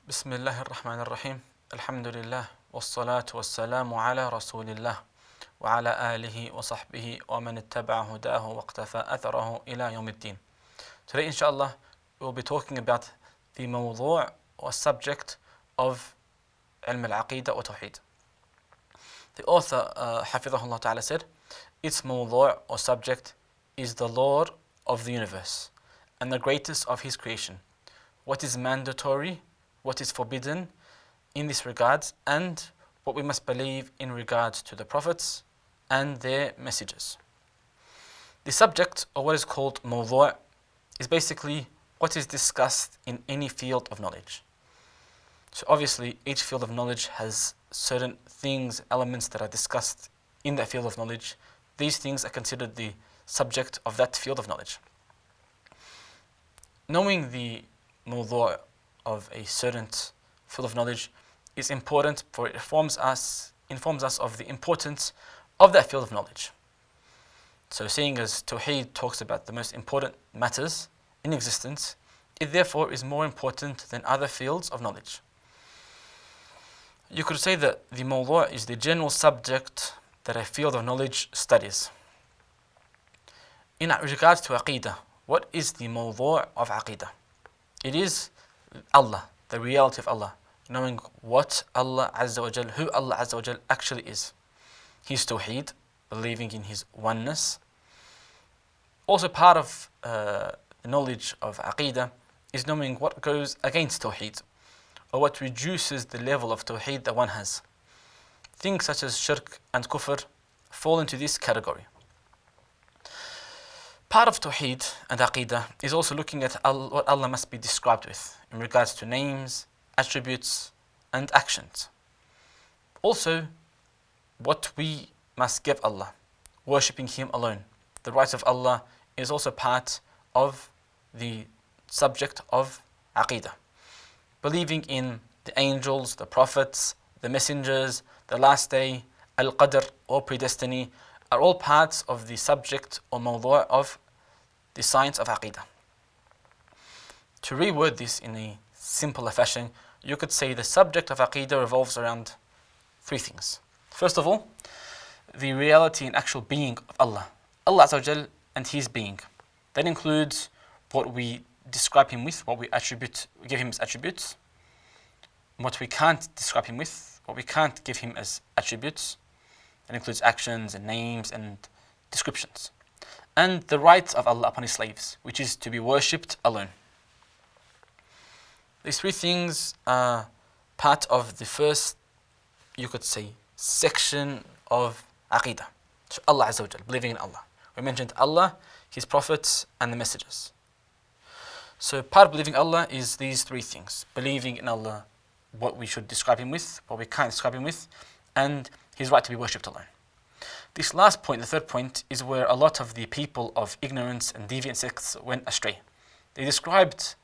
بسم الله الرحمن الرحيم الحمد لله والصلاة والسلام على رسول الله وعلى آله وصحبه ومن اتبع هداه واقتفى أثره إلى يوم الدين. Today inshallah we'll be talking about the موضوع or subject of علم العقيدة وتوحيد. The author حفظه الله تعالى said, its موضوع or subject is the Lord of the universe and the greatest of his creation. What is mandatory, what is forbidden in this regard, and what we must believe in regards to the prophets and their messages. The subject, or what is called mawdu', is basically what is discussed in any field of knowledge. So obviously each field of knowledge has certain things, elements that are discussed in that field of knowledge. These things are considered the subject of that field of knowledge. Knowing the mawdu' of a certain field of knowledge is important, for it informs us of the importance of that field of knowledge. So seeing as Tawheed talks about the most important matters in existence, it therefore is more important than other fields of knowledge. You could say that the mawdu' is the general subject that a field of knowledge studies. In regards to Aqidah, what is the mawdu' of Aqidah? It is Allah, the reality of Allah, knowing what Allah Azza wa Jal, who Allah Azza wa Jal actually is. His Tawheed, believing in His oneness. Also part of the knowledge of Aqidah is knowing what goes against Tawheed, or what reduces the level of Tawheed that one has. Things such as shirk and kufr fall into this category. Part of Tawheed and Aqidah is also looking at what Allah must be described with in regards to names, attributes, and actions. Also, what we must give Allah, worshipping Him alone. The rights of Allah is also part of the subject of Aqidah. Believing in the angels, the prophets, the messengers, the last day, al-qadr or predestiny are all parts of the subject or mawdu' of the science of Aqidah. To reword this in a simpler fashion, you could say the subject of Aqidah revolves around three things. First of all, the reality and actual being of Allah. Allah Azza wa Jal and His being. That includes what we describe Him with, what we give Him as attributes, what we can't describe Him with, what we can't give Him as attributes. That includes actions and names and descriptions. And the rights of Allah upon His slaves, which is to be worshipped alone. These three things are part of the first, you could say, section of Aqidah. So Allah Azza wa Jal, believing in Allah. We mentioned Allah, His prophets, and the messages. So part of believing Allah is these three things. Believing in Allah, what we should describe Him with, what we can't describe Him with, and His right to be worshipped alone. This last point, the third point, is where a lot of the people of ignorance and deviant sects went astray. They described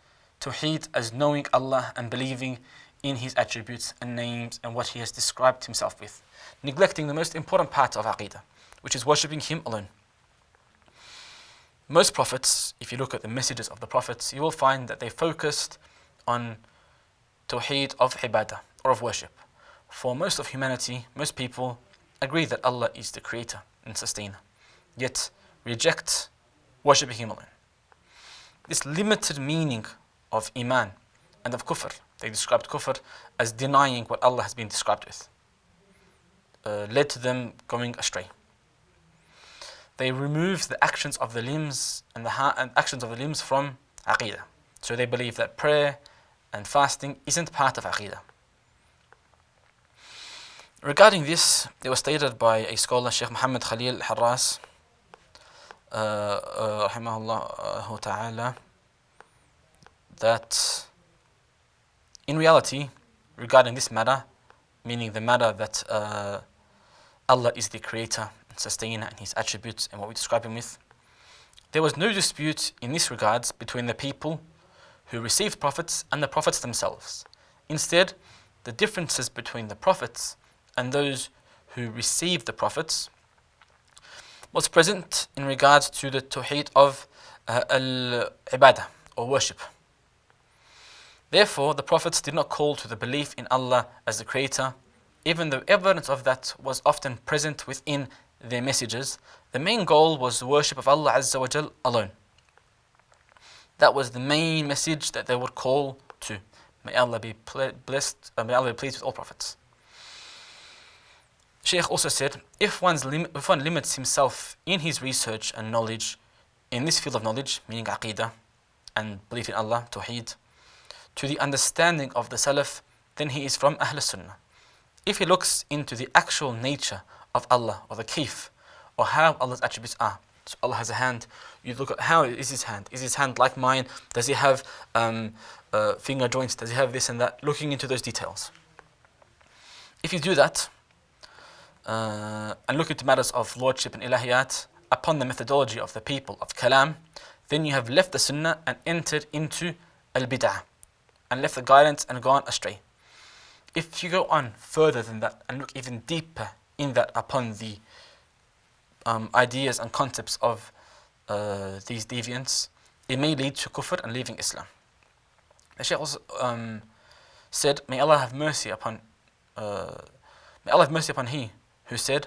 Tawheed as knowing Allah and believing in His attributes and names and what He has described Himself with, neglecting the most important part of Aqidah, which is worshipping Him alone. Most prophets, if you look at the messages of the prophets, you will find that they focused on Tawheed of ibadah, or of worship. For most of humanity, most people agree that Allah is the creator and sustainer, yet reject worshipping Him alone. This limited meaning of iman and of kufr, they described kufr as denying what Allah has been described with, led to them going astray. They removed the actions of the limbs and actions of the limbs from Aqidah. So they believe that prayer and fasting isn't part of Aqidah. Regarding this, it was stated by a scholar, Sheikh Muhammad Khalil Harras, rahimahullah ta'ala, that in reality, regarding this matter, meaning the matter that Allah is the creator and sustainer and His attributes and what we describe Him with, there was no dispute in this regards between the people who received prophets and the prophets themselves. Instead, the differences between the prophets and those who received the prophets was present in regards to the Tawheed of al-Ibadah or worship. Therefore, the Prophets did not call to the belief in Allah as the Creator, even though evidence of that was often present within their messages. The main goal was the worship of Allah Azza wa Jal alone. That was the main message that they would call to. May Allah be blessed, may Allah be pleased with all prophets. Shaykh also said, if one limits himself in his research and knowledge in this field of knowledge, meaning Aqidah and belief in Allah, Tawheed, to the understanding of the Salaf, then he is from Ahl Sunnah. If he looks into the actual nature of Allah, or the kayf, or how Allah's attributes are, so Allah has a hand, you look at how is His hand? Is His hand like mine? Does He have finger joints? Does He have this and that? Looking into those details. If you do that, and look into matters of lordship and ilahiyat upon the methodology of the people of Kalam, then you have left the Sunnah and entered into al-bid'ah, and left the guidance and gone astray. If you go on further than that and look even deeper in that upon the ideas and concepts of these deviants, it may lead to kufr and leaving Islam. The Shaykh also said, may Allah have mercy upon he who said,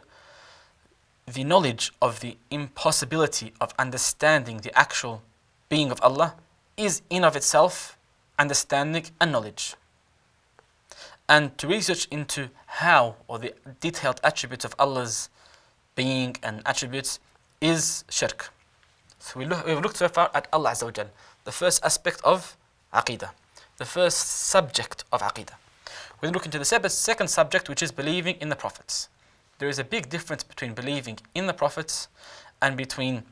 the knowledge of the impossibility of understanding the actual being of Allah is in of itself understanding and knowledge. And to research into how or the detailed attributes of Allah's being and attributes is shirk. So we've looked so far at Allah Azza wa Jal, the first aspect of Aqidah, the first subject of Aqidah. We look into the second subject, which is believing in the Prophets. There is a big difference between believing in the Prophets and between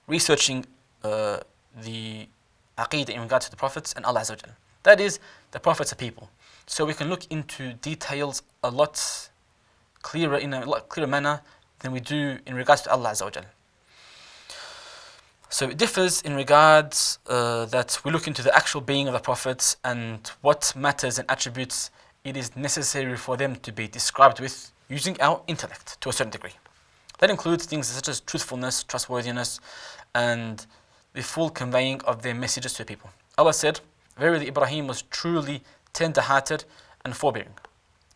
researching the Aqidah in regard to the Prophets and Allah Azza wa Jal. That is, the Prophets are people. So we can look into details a lot clearer, in a lot clearer manner than we do in regards to Allah Azza wa Jal. So it differs in regards that we look into the actual being of the Prophets and what matters and attributes it is necessary for them to be described with using our intellect to a certain degree. That includes things such as truthfulness, trustworthiness, and the full conveying of their messages to people. Allah said, verily Ibrahim was truly tender-hearted and forbearing.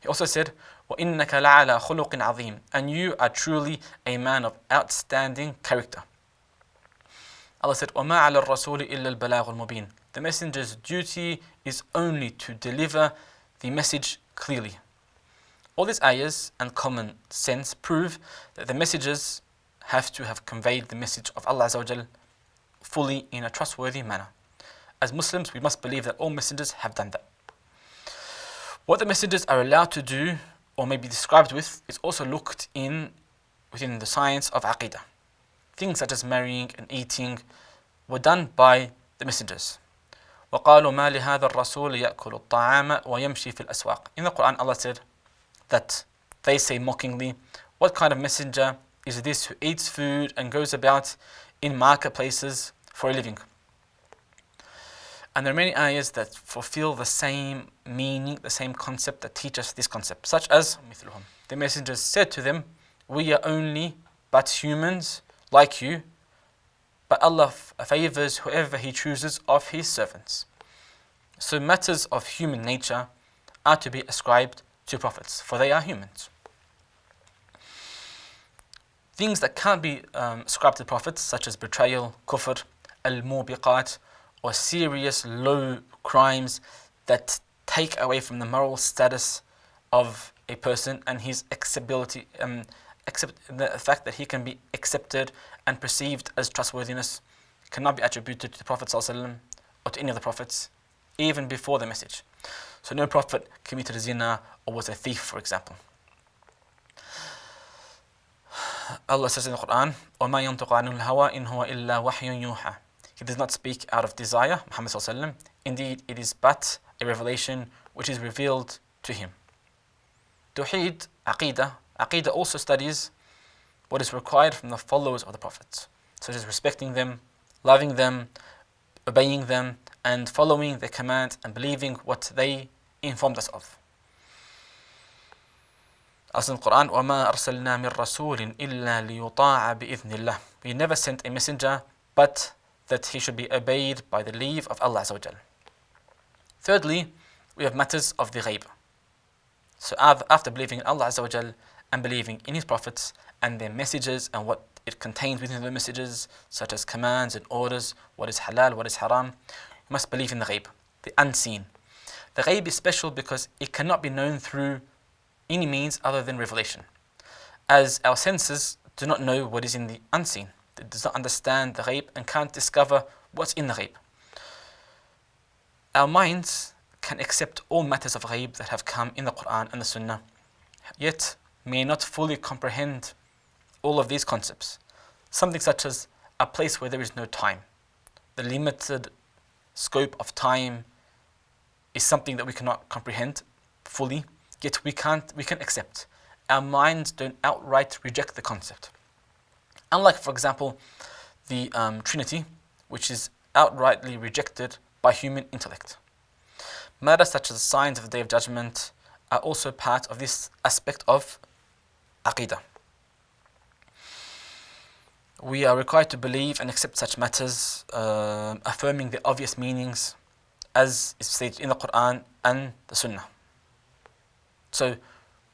He also said, وَإِنَّكَ لَعَلَى خُلُقٍ عَظِيمٍ, and you are truly a man of outstanding character. Allah said, وَمَا عَلَى الرَّسُولِ إِلَّا الْبَلَاغُ الْمُبِينُ, the messenger's duty is only to deliver the message clearly. All these ayahs and common sense prove that the messengers have to have conveyed the message of Allah Azza wa Jal fully in a trustworthy manner. As Muslims, we must believe that all messengers have done that. What the messengers are allowed to do or may be described with is also looked in within the science of Aqidah. Things such as marrying and eating were done by the messengers. وَقَالُوا مَا لِهَذَا الرَّسُولِ يَأْكُلُ الطَّعَامَ وَيَمْشِي فِي الْأَسْوَاقِ. In the Quran, Allah said that they say mockingly, what kind of messenger is this who eats food and goes about in marketplaces for a living? And there are many ayahs that fulfill the same meaning, the same concept, that teach us this concept, such as the messengers said to them, we are only but humans like you, but Allah favors whoever He chooses of His servants. So matters of human nature are to be ascribed to prophets, for they are humans. Things that can't be ascribed to prophets, such as betrayal, kufr, al-mubiqat, or serious low crimes that take away from the moral status of a person and his acceptability, the fact that he can be accepted and perceived as trustworthiness, cannot be attributed to the Prophet ﷺ or to any of the prophets, even before the message. So no prophet committed zina or was a thief, for example. Allah says in the Quran, وَمَا يَنْطِقُ عَنِ الْهَوَىٰ إِنْ هُوَ إِلَّا وَحْيٌ يُوحَىٰ. He does not speak out of desire, Muhammad ﷺ. Indeed, it is but a revelation which is revealed to him. Tawheed, Aqidah also studies what is required from the followers of the prophets, such as respecting them, loving them, obeying them, and following their commands and believing what they informed us of. As in the Quran, وَمَا أَرْسَلْنَا مِن رَّسُولٍ إِلَّا لِيُطَاعَ بِإِذْنِ اللَّهِ. We never sent a messenger but that he should be obeyed by the leave of Allah Azza wa Jal. Thirdly, we have matters of the ghaib. So after believing in Allah Azza wa Jal and believing in His prophets and their messages and what it contains within the messages, such as commands and orders, what is halal, what is haram, you must believe in the ghaib, the unseen. The ghaib is special because it cannot be known through any means other than revelation, as our senses do not know what is in the unseen. It does not understand the ghaib and can't discover what's in the ghaib. Our minds can accept all matters of ghaib that have come in the Quran and the Sunnah, yet may not fully comprehend all of these concepts. Something such as a place where there is no time. The limited scope of time is something that we cannot comprehend fully, yet we can accept. Our minds don't outright reject the concept. Unlike, for example, the Trinity, which is outrightly rejected by human intellect. Matters such as the signs of the Day of Judgment are also part of this aspect of Aqidah. We are required to believe and accept such matters, affirming the obvious meanings as is stated in the Quran and the Sunnah. So,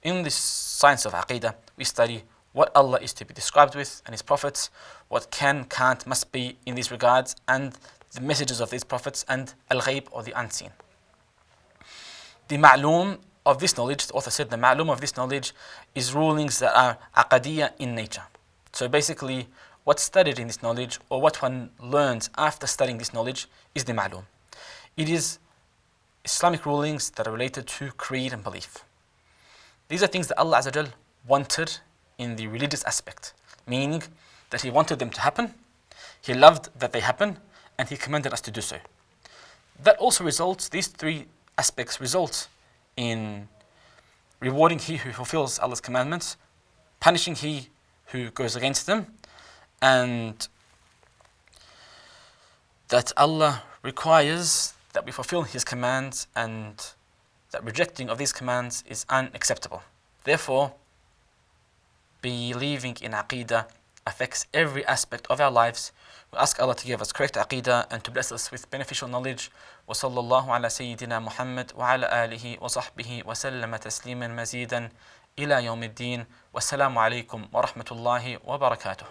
in this science of Aqidah, we study what Allah is to be described with and His prophets, what can, can't, must be in these regards, and the messages of these prophets, and al-ghaib, or the unseen. The ma'loom of this knowledge, the author said, the ma'loom of this knowledge is rulings that are aqadiyya in nature. So basically, what's studied in this knowledge, or what one learns after studying this knowledge, is the ma'loom. It is Islamic rulings that are related to creed and belief. These are things that Allah Azza wa Jal wanted in the religious aspect, meaning that He wanted them to happen, He loved that they happen, and He commanded us to do so. That also results, these three aspects result in rewarding he who fulfills Allah's commandments, punishing he who goes against them, and that Allah requires that we fulfill His commands, and that rejecting of these commands is unacceptable. Therefore, believing in Aqidah affects every aspect of our lives. We ask Allah to give us correct Aqidah and to bless us with beneficial knowledge. وصلى الله على سيدنا محمد وعلى آله وصحبه وسلم تسليما مزيدا إلى يوم الدين والسلام عليكم ورحمة الله وبركاته.